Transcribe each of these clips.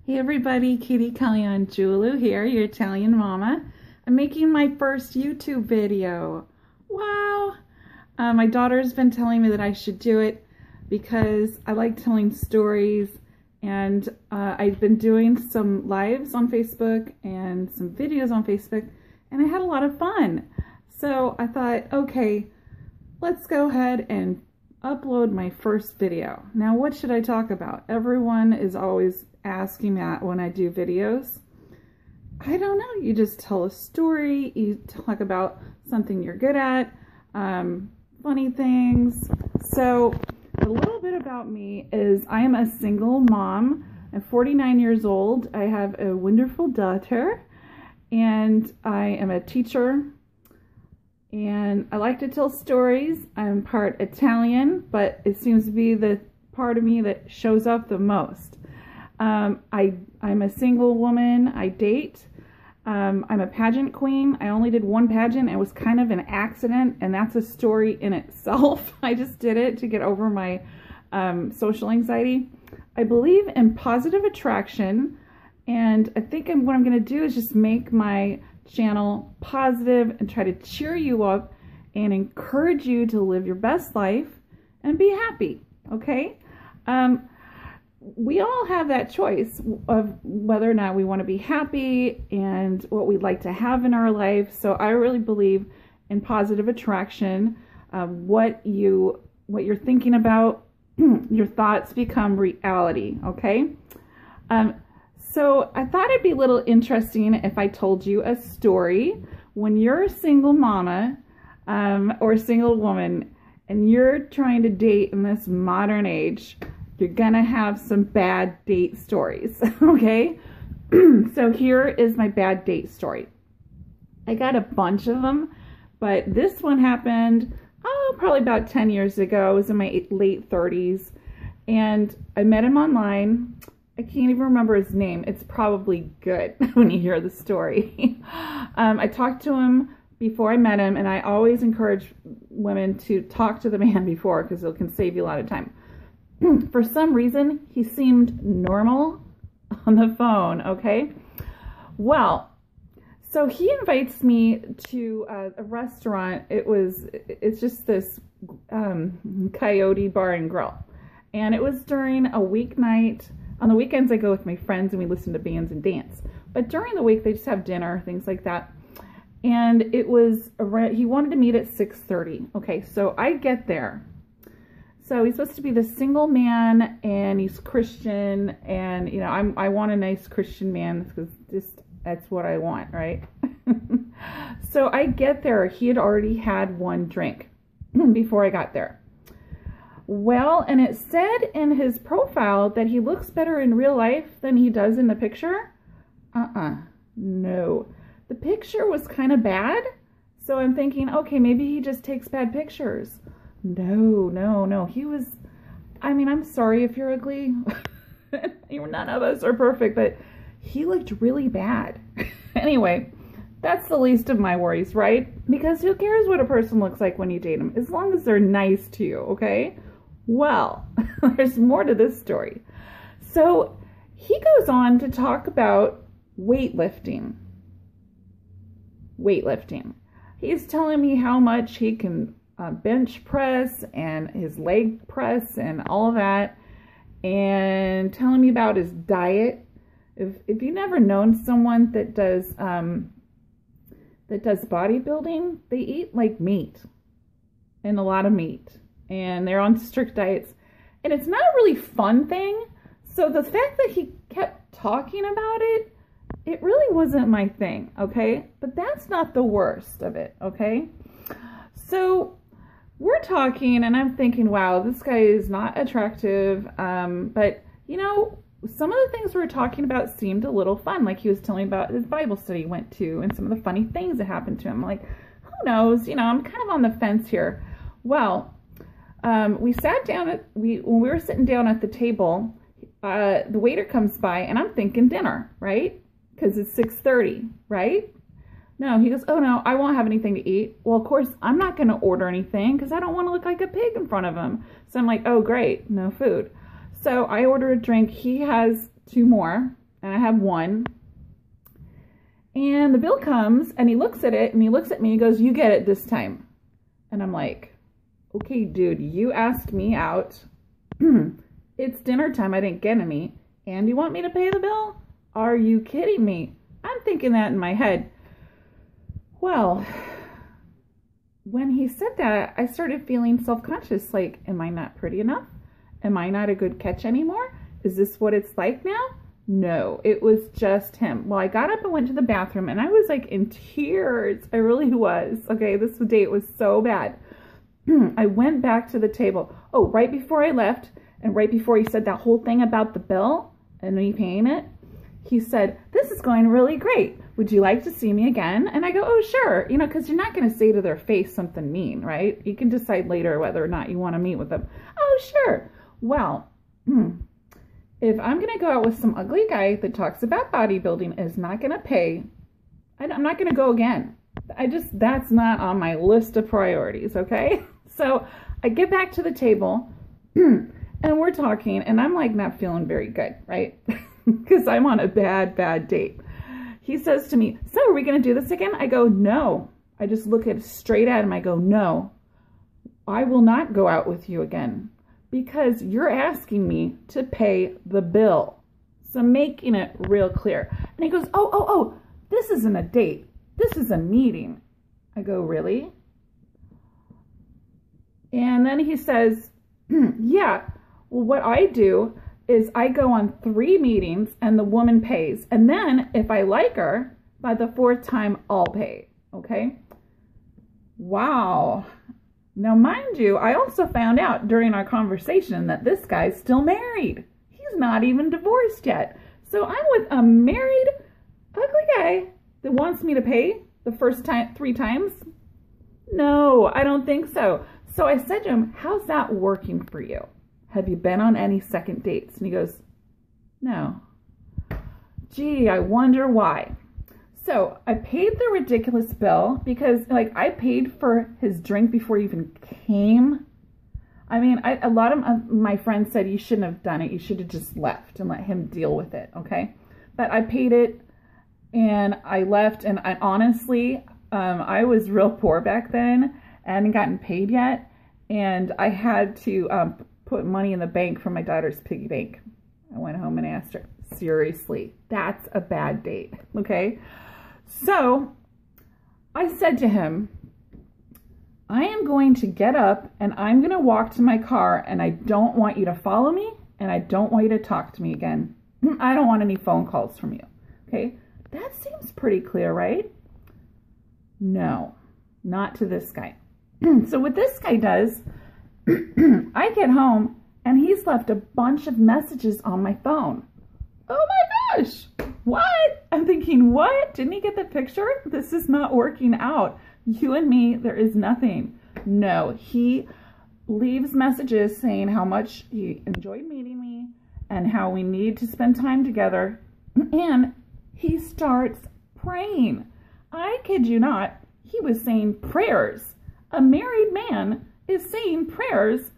Hey everybody, Katie Caliangiulu here, your Italian mama. I'm making my first YouTube video. Wow! My daughter's been telling me that I should do it because I like telling stories, and I've been doing some lives on Facebook and some videos on Facebook, and I had a lot of fun. So I thought, okay, let's go ahead and upload my first video. Now, what should I talk about? Everyone is always asking that when I do videos. I don't know. You just tell a story. You talk about something you're good at, funny things. So a little bit about me is I am a single mom. I'm 49 years old. I have a wonderful daughter, and I am a teacher. And I like to tell stories. I'm part Italian, but it seems to be the part of me that shows up the most. I'm a single woman. I date. I'm a pageant queen. I only did one pageant. It was kind of an accident, and that's a story in itself. I just did it to get over my social anxiety. I believe in positive attraction, and I think what I'm going to do is just make my channel positive and try to cheer you up and encourage you to live your best life and be happy, okay? We all have that choice of whether or not we want to be happy and what we'd like to have in our life. So I really believe in positive attraction. What you're thinking about, your thoughts become reality, okay? So I thought it'd be a little interesting if I told you a story. When you're a single mama or a single woman and you're trying to date in this modern age, you're gonna have some bad date stories, okay? So here is my bad date story. I got a bunch of them, but this one happened, probably about 10 years ago. I was in my late 30s, and I met him online. I can't even remember his name. It's probably good when you hear the story. I talked to him before I met him, and I always encourage women to talk to the man before because it can save you a lot of time. For some reason, he seemed normal on the phone, okay? Well, so he invites me to a restaurant. It's just this Coyote Bar and Grill. And it was during a weeknight. On the weekends, I go with my friends and we listen to bands and dance. But during the week, they just have dinner, things like that. And he wanted to meet at 6:30. Okay, so I get there. So he's supposed to be the single man, and he's Christian, and you know, I want a nice Christian man because that's what I want, right? So I get there. He had already had one drink before I got there. Well, and it said in his profile that he looks better in real life than he does in the picture. No. The picture was kind of bad, so I'm thinking, okay, maybe he just takes bad pictures. No. He was, I mean, I'm sorry if you're ugly. None of us are perfect, but he looked really bad. Anyway, that's the least of my worries, right? Because who cares what a person looks like when you date them, as long as they're nice to you, okay? Well, there's more to this story. So he goes on to talk about weightlifting. He's telling me how much he can bench press and his leg press and all of that, and telling me about his diet. If you've never known someone that does bodybuilding, they eat like meat and a lot of meat, and they're on strict diets, and it's not a really fun thing. So the fact that he kept talking about it, it really wasn't my thing, okay? But that's not the worst of it, okay? So we're talking, and I'm thinking, wow, this guy is not attractive, but, you know, some of the things we were talking about seemed a little fun, like he was telling me about his Bible study he went to and some of the funny things that happened to him. Like, who knows? You know, I'm kind of on the fence here. Well, we sat down when we were sitting down at the table, the waiter comes by, and I'm thinking dinner, right? Because it's 6:30, right? No, he goes, oh no, I won't have anything to eat. Well, of course, I'm not going to order anything because I don't want to look like a pig in front of him. So I'm like, oh great, no food. So I order a drink. He has two more. and I have one. And the bill comes, and he looks at it, and he looks at me, and he goes, "You get it this time." And I'm like, okay, dude, you asked me out. It's dinner time. I didn't get any. And you want me to pay the bill? Are you kidding me? I'm thinking that in my head. Well, when he said that, I started feeling self-conscious. Like, am I not pretty enough? Am I not a good catch anymore? Is this what it's like now? No, it was just him. Well, I got up and went to the bathroom, and I was like in tears. I really was. Okay, this date was so bad. I went back to the table. Oh, right before I left, and right before he said that whole thing about the bill and me paying it, he said, "This is going really great. Would you like to see me again?" And I go, "Oh, sure." You know, because you're not going to say to their face something mean, right? You can decide later whether or not you want to meet with them. "Oh, sure." Well, if I'm going to go out with some ugly guy that talks about bodybuilding and is not going to pay, I'm not going to go again. That's not on my list of priorities, okay? So I get back to the table and we're talking, and I'm like not feeling very good, right? Because I'm on a bad date. He says to me, "So are we going to do this again?" I go, "No." I just look straight at him. I go, "No, I will not go out with you again because you're asking me to pay the bill." So making it real clear. And he goes, oh, this isn't a date. This is a meeting. I go, "Really?" And then he says, "Yeah, well, what I do is I go on 3 meetings and the woman pays. And then if I like her, by the 4th time, I'll pay." Okay? Wow. Now, mind you, I also found out during our conversation that this guy's still married. He's not even divorced yet. So I'm with a married, ugly guy that wants me to pay the first time 3 times? No, I don't think so. So I said to him, "How's that working for you? Have you been on any second dates?" And he goes, "No." Gee, I wonder why. So I paid the ridiculous bill because, like, I paid for his drink before he even came. I mean, a lot of my friends said you shouldn't have done it. You should have just left and let him deal with it, okay? But I paid it, and I left, and I honestly, I was real poor back then. I hadn't gotten paid yet, and I had to put money in the bank from my daughter's piggy bank. I went home and asked her, seriously, that's a bad date, okay? So I said to him, "I am going to get up and I'm going to walk to my car, and I don't want you to follow me, and I don't want you to talk to me again. I don't want any phone calls from you." Okay? That seems pretty clear, right? No, not to this guy. So what this guy does, I get home and he's left a bunch of messages on my phone. Oh my gosh, what? I'm thinking, what? Didn't he get the picture? This is not working out. You and me, there is nothing. No, he leaves messages saying how much he enjoyed meeting me and how we need to spend time together. And he starts praying. I kid you not, he was saying prayers. A married man is saying prayers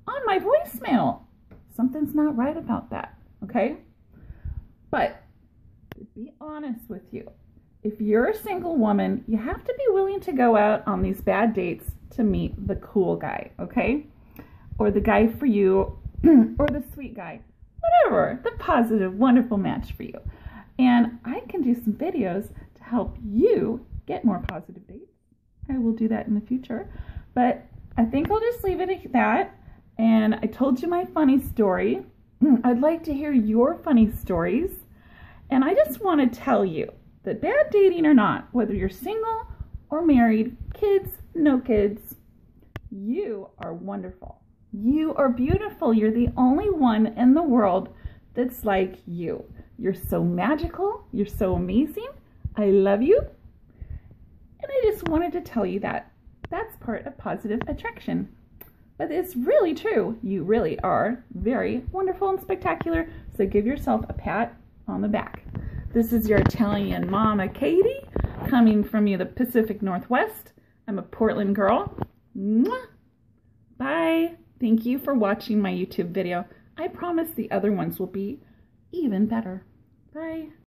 on my voicemail. Something's not right about that, okay? But to be honest with you, if you're a single woman, you have to be willing to go out on these bad dates to meet the cool guy, okay? Or the guy for you, or the sweet guy, whatever, the positive, wonderful match for you. And I can do some videos to help you get more positive dates. I will do that in the future. But I think I'll just leave it at that. And I told you my funny story. I'd like to hear your funny stories. And I just want to tell you that bad dating or not, whether you're single or married, kids, no kids, you are wonderful. You are beautiful. You're the only one in the world that's like you. You're so magical. You're so amazing. I love you. And I just wanted to tell you that. That's part of positive attraction. But it's really true. You really are very wonderful and spectacular. So give yourself a pat on the back. This is your Italian mama, Katie, coming from you, the Pacific Northwest. I'm a Portland girl. Mwah. Bye. Thank you for watching my YouTube video. I promise the other ones will be even better. Bye.